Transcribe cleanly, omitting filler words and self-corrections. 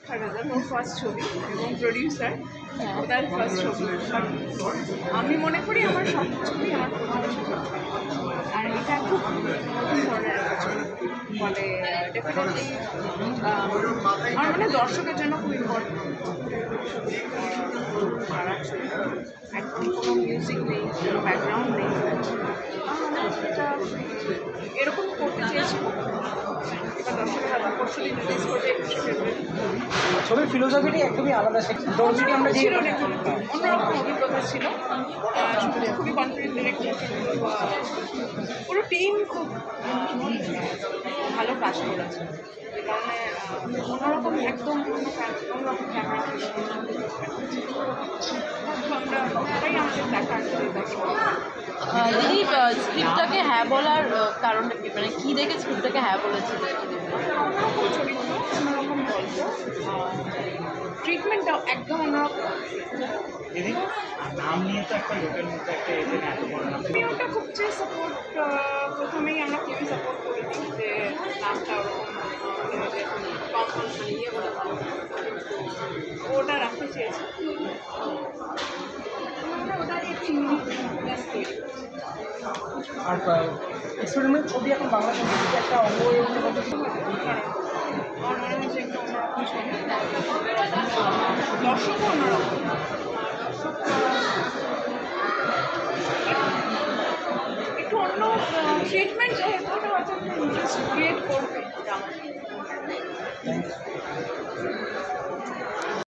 খালেদা ওর first ছবি এবং producer ওটার ফার্স্ট ছবি। আমি মনে করি আমার সব ছবি আমার প্রথম ছবি, আর এটা খুব নতুন ধরনের একটা ছবি, ফলে ডেফিনেটলি আমার মানে দর্শকের জন্য খুব ইম্পর্টেন্ট। একদম কোনো মিউজিক নেই, কোনো ব্যাকগ্রাউন্ড নেই, এটা এরকম করতে চেয়েছিল। এবার দর্শকের হাতে পরশু দিন রিলিজ করবে 21শে ফেব্রুয়ারি। ছবির ফিলোসফিটি একদমই আলাদা, দর্শকই আমরা ছিল অন্যরকম অভিজ্ঞতা ছিল। খুবই কনফিডেন্ট ডিরেক্টর, পুরো টিম খুব ভালো কাজ করেছে, যে কারণে অন্যরকম একদম অন্যরকম ক্যামেরা আমরা তাই আমাদের দেখা আসলে দর্শক। দিদি স্ক্রিপ্টটাকে হ্যাঁ বলার কারণটা কি, মানে কী দেখে স্ক্রিপ্টটাকে হ্যাঁ বলেছিল? অন্যরকম চরিত্র, অন্যরকম গল্প, ট্রিটমেন্টটাও একদম অন্যরকম। নাম নিয়ে তো একটা লোকের মধ্যে একটা এত বড় নাম, আমি ওটা খুব যে সাপোর্ট, প্রথমেই আমরা কেউই সাপোর্ট করি যে নামটা ওরকম কমফর্ট ইয়ে বলে ওটা রাখতে চেয়েছি। ওটা একটু ইউনিক তৈরি। আর এক্সপেরিমেন্ট ছবি এখন বাংলা সংস্কৃতিতে একটা অঙ্গ আমার মনে হচ্ছে একটা অন্যরকম ছবি, দর্শকও অন্যরকম। একটু অন্য ট্রিটমেন্ট যেহেতু ওটা হয়তো ইন্টারেস্ট ক্রিয়েট করবে।